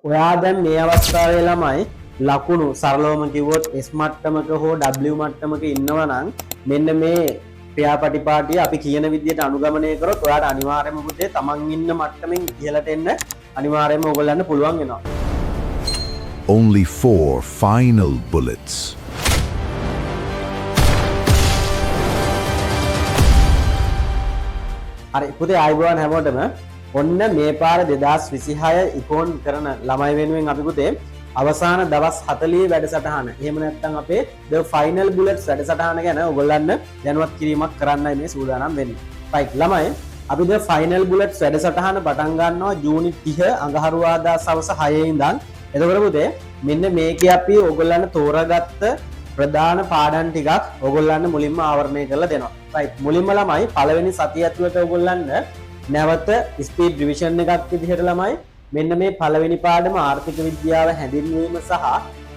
ඔයා දැන් මේ අවස්ථාවේ ළමයි ලකුණු සරලවම කිව්වොත් S මට්ටමක හෝ W මට්ටමක ඉන්නවා නම් මෙන්න මේ ක්‍රියාපටිපාටිය අපි කියන විදිහට අනුගමනය කරොත් ඔයාට අනිවාර්යයෙන්ම පුතේ තමන් ඉන්න මට්ටමින් ඉහළට එන්න අනිවාර්යයෙන්ම ඕගොල්ලන්ට පුළුවන් වෙනවා. Only 4 final bullets. හරි පුතේ ආයිබෝන් හැමෝටම ඔන්න මේ පාර 2026 ඉකෝන් කරන ළමයි වෙනුවෙන් අපි පුතේ අවසාන දවස් 40 වැඩසටහන. එහෙම නැත්නම් අපේ the final bullets වැඩසටහන ගැන ඔයගොල්ලන්ට දැනුවත් කිරීමක් කරන්නයි මේ සූදානම් වෙන්නේ. right ළමයි අපි the final bullets වැඩසටහන පටන් ගන්නවා ජූනි 30 අඟහරුවාදා සවස් 6 ඉඳන්. එතකොට පුතේ මෙන්න මේකේ අපි ඔයගොල්ලන්ට තෝරාගත්ත ප්‍රධාන පාඩම් ටිකක් ඔයගොල්ලන්ට මුලින්ම ආවරණය කරලා දෙනවා. right මුලින්ම ළමයි පළවෙනි සතිය ඇතුළත ඔයගොල්ලන්ට නැවත ස්පීඩ් රිවිෂන් එකක් විදිහට ළමයි මෙන්න මේ පළවෙනි පාඩම ආර්ථික විද්‍යාව හැඳින්වීම සහ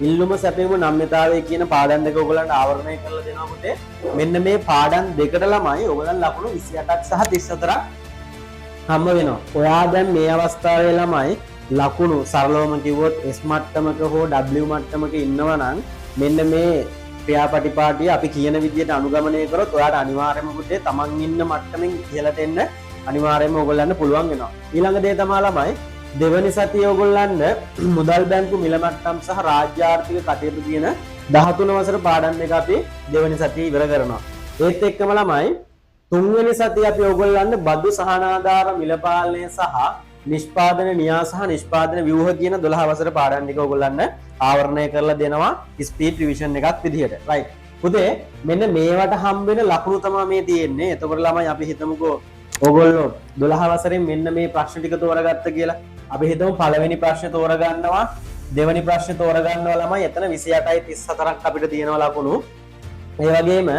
ඉල්ලුම සැපයීම නම්‍යතාවය කියන පාඩම් දෙක ඔයගොල්ලන්ට ආවරණය කරලා දෙනවා පුතේ. මෙන්න මේ පාඩම් දෙකට ළමයි ඔයගොල්ලන් ලකුණු 28ක් සහ 34ක් හම්බ වෙනවා. ඔයා දැන් මේ අවස්ථාවේ ළමයි ලකුණු සරලවම කිව්වොත් S මට්ටමක හෝ W මට්ටමක ඉන්නවා නම් මෙන්න මේ ක්‍රියාපටිපාටිය අපි කියන විදිහට අනුගමනය කරොත් ඔයාට අනිවාර්යයෙන්ම පුතේ තමන් ඉන්න මට්ටමින් ඉහළට එන්න අනිවාර්යයෙන්ම ඔයගොල්ලන්ට පුළුවන් වෙනවා. ඊළඟ දේ තමයි ළමයි දෙවනි සතියේ ඔයගොල්ලන්ට මුදල් බැංකු මිල මට්ටම් සහ රාජ්‍ය ආර්ථික කටයුතු කියන 13 වසර පාඩම් දෙක අපි දෙවනි සතියේ ඉවර කරනවා. ඒත් එක්කම ළමයි තුන්වෙනි සතියේ අපි ඔයගොල්ලන්ට බදු සහනාධාර මිල පාලනය සහ නිෂ්පාදන න්‍යාය සහ නිෂ්පාදන ව්‍යුහ කියන 12 වසර පාඩම් ටික ඔයගොල්ලන්ට ආවරණය කරලා දෙනවා ස්පීඩ් රිවිෂන් එකක් විදිහට. right පුතේ මෙන්න මේවට හම්බ වෙන ලකුණු තමයි මේ තියෙන්නේ. එතකොට ළමයි අපි හිතමුකෝ ඔයගොල්ලෝ 12 වසරෙන් මෙන්න මේ ප්‍රශ්න ටික තෝරගත්ත කියලා. අපි හිතමු පළවෙනි ප්‍රශ්නේ තෝරගන්නවා, දෙවෙනි ප්‍රශ්නේ තෝරගන්නවා ළමයි. එතන 28යි 34ක් අපිට තියෙනවා ලකුණු. ඒ වගේම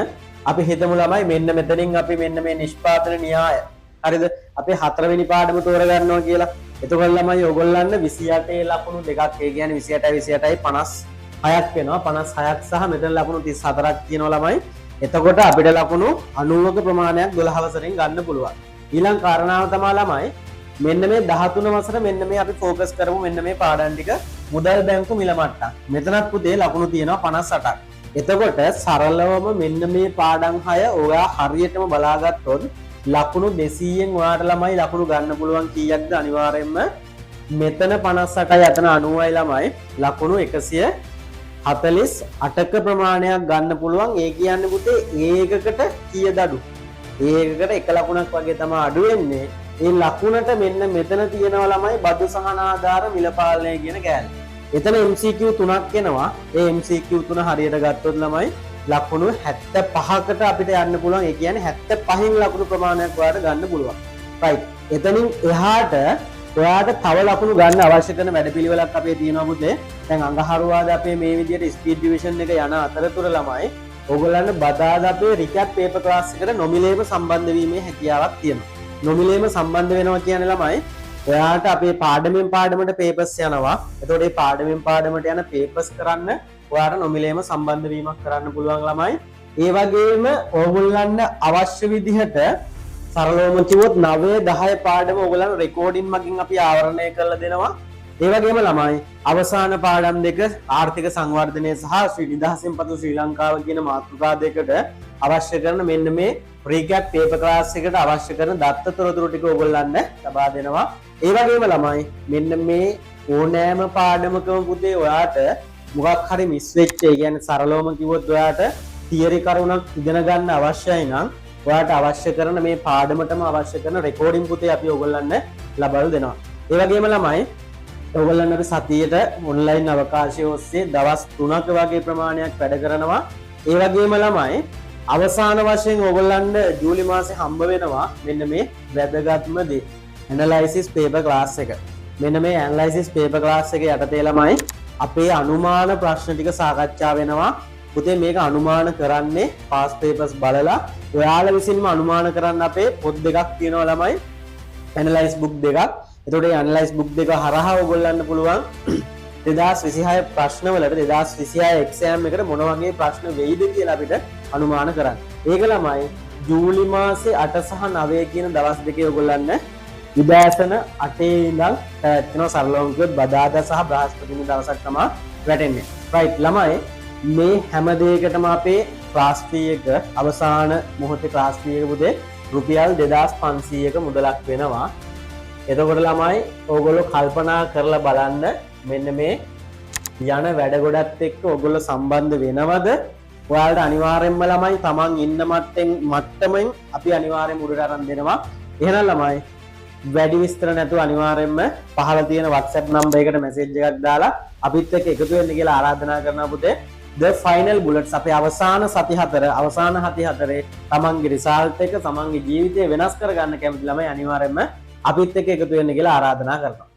අපි හිතමු ළමයි මෙන්න මෙතනින් අපි මෙන්න මේ නිෂ්පාදන න්‍යාය. හරිද? අපි හතරවෙනි පාඩම තෝරගන්නවා කියලා. එතකොට ළමයි ඔයගොල්ලන්ට 28 ලකුණු දෙකක් ඒ කියන්නේ 28යි 56ක් වෙනවා. 56ක් සහ මෙතන ලකුණු 34ක් තියෙනවා ළමයි. එතකොට අපිට ලකුණු 90ක ප්‍රමාණයක් 12 වසරෙන් ගන්න පුළුවන්. ඊළඟ කාරණාව තමයි ළමයි මෙන්න මේ 13 වසර මෙන්න මේ අපි ફોකස් කරමු මෙන්න මේ පාඩම් ටික මුදල් බැංකු මිල මට්ටම්. මෙතනත් පුතේ ලකුණු තියෙනවා 58ක්. එතකොට සරලවම මෙන්න මේ පාඩම් 6 ඔයා හරියටම බලාගත්තොත් ලකුණු 200න් ඔයාට ළමයි ලකුණු ගන්න පුළුවන් කීයක්ද අනිවාර්යයෙන්ම මෙතන 58යි අතන 90යි ළමයි ලකුණු 148ක ප්‍රමාණයක් ගන්න පුළුවන්. ඒ කියන්නේ පුතේ ඒකකට කීයද අඩු? ඒකකට එක ලකුණක් වගේ තමයි අඩු වෙන්නේ. ඒ ලකුණට මෙන්න මෙතන තියෙනවා ළමයි බදු සහනාධාර මිල පාලනය කියන කෑල්ල. එතන MCQ 3ක් එනවා. ඒ MCQ 3 හරියට ගත්තොත් ළමයි ලකුණු 75කට අපිට යන්න පුළුවන්. ඒ කියන්නේ 75න් ලකුණු ප්‍රමාණයක් ඔයාලට ගන්න පුළුවන්. right. එතනින් එහාට ඔයාට තව ලකුණු ගන්න අවශ්‍ය කරන වැඩපිළිවෙලක් අපේ තියෙනවා පුතේ. දැන් අඟහරුවාදා අපේ මේ විදිහට ස්පීඩ් ඩිවිෂන් එක යන අතරතුර ළමයි ඔයගොල්ලන්ට බදාදා අපේ රිකැප් පේපර් ක්ලාස් එකට නොමිලේම සම්බන්ධ වීමේ හැකියාවක් තියෙනවා. නොමිලේම සම්බන්ධ වෙනවා කියන්නේ ළමයි ඔයාට අපේ පාඩමෙන් පාඩමට පේපර්ස් යනවා. එතකොට මේ පාඩමෙන් පාඩමට යන පේපර්ස් කරන්න ඔයාට නොමිලේම සම්බන්ධ වීමක් කරන්න පුළුවන් ළමයි. ඒ වගේම ඕගොල්ලන්ට අවශ්‍ය විදිහට සරලවම කිව්වොත් 9 10 පාඩම ඕගොල්ලන්ට රෙකෝඩින් මගින් අපි ආවරණය කරලා දෙනවා. ඒ වගේම ළමයි අවසාන පාඩම් දෙක ආර්ථික සංවර්ධනය සහ ශ්‍රී නිදහසෙන් පසු ශ්‍රී ලංකාව කියන මාතෘකා දෙකට අවශ්‍ය කරන මෙන්න මේ රීකැප් පේපර් ක්ලාස් එකට අවශ්‍ය කරන දත්ත තොරතුරු ටික ඕගොල්ලන්ට ලබා දෙනවා. ඒ වගේම ළමයි මෙන්න මේ ඕනෑම පාඩමකම පුතේ ඔයාට මොකක් හරි මිස් වෙච්ච ඒ කියන්නේ සරලවම කිව්වොත් ඔයාට තියරි කරුණක් ඉගෙන ගන්න අවශ්‍යයි නම් ඔයාට අවශ්‍ය කරන මේ පාඩමටම අවශ්‍ය කරන රෙකෝඩින් පුතේ අපි ඕගොල්ලන්ට ලබා දෙනවා. ඒ වගේම ළමයි ඔයගොල්ලන්ට සතියේට ඔන්ලයින් අවකාශය ඔස්සේ දවස් 3ක වගේ ප්‍රමාණයක් වැඩ කරනවා. ඒ වගේම ළමයි අවසාන වශයෙන් ඔයගොල්ලන්ට ජූලි මාසේ හම්බ වෙනවා මෙන්න මේ වැදගත්ම දේ ඇනලයිසිස් පේපර් ක්ලාස් එක. මෙන්න මේ ඇනලයිසිස් පේපර් ක්ලාස් එක යටතේ ළමයි අපේ අනුමාන ප්‍රශ්න ටික සාකච්ඡා වෙනවා. පුතේ මේක අනුමාන කරන්නේ පාස් පේපර්ස් බලලා ඔයාලා විසින්ම අනුමාන කරන්න අපේ පොත් දෙකක් තියෙනවා ළමයි ඇනලයිස් බුක් දෙකක්. එතකොට මේ ඇනලයිස් බුක් දෙක හරහා ඔයගොල්ලන්ට පුළුවන් 2026 ප්‍රශ්නවලට 2026 එක්සෑම් එකට මොන වගේ ප්‍රශ්න වෙයිද කියලා අපිට අනුමාන කරන්න. ඒක ළමයි ජූලි මාසේ 8 සහ 9 කියන දවස් දෙකේ ඔයගොල්ලන්ට උදෑසන 8 ඉඳන් පැවැත්වෙනවා සරලවම කිව්වොත් බදාදා සහ බ්‍රහස්පතින්දා දවසක් තමයි වැටෙන්නේ. රයිට් ළමයි මේ හැම දෙයකටම අපේ ක්ලාස් ෆී එක අවසාන මොහොතේ ක්ලාස් ෆී එක පුතේ රුපියල් 2500ක මුදලක් වෙනවා. එතකොට ළමයි ඕගොල්ලෝ කල්පනා කරලා බලන්න මෙන්න මේ යන වැඩ ගොඩත් එක්ක ඕගොල්ලෝ සම්බන්ධ වෙනවද? ඔයාලට අනිවාර්යෙන්ම ළමයි තමන් ඉන්න මට්ටමෙන් අපි අනිවාර්යෙන්ම උඩට අරන් දෙනවා. එහෙනම් ළමයි වැඩි විස්තර නැතුව අනිවාර්යෙන්ම පහළ තියෙන WhatsApp නම්බර් එකට මැසේජ් එකක් දාලා අපිත් එක්ක එකතු වෙන්න කියලා ආරාධනා කරනවා පුතේ. The final bullets අපේ අවසාන සති 4 තමන්ගේ රිසල්ට් එක තමන්ගේ ජීවිතය වෙනස් කරගන්න කැමති ළමයි අනිවාර්යෙන්ම අපිත් එක්ක එකතු වෙන්න කියලා ආරාධනා කරනවා.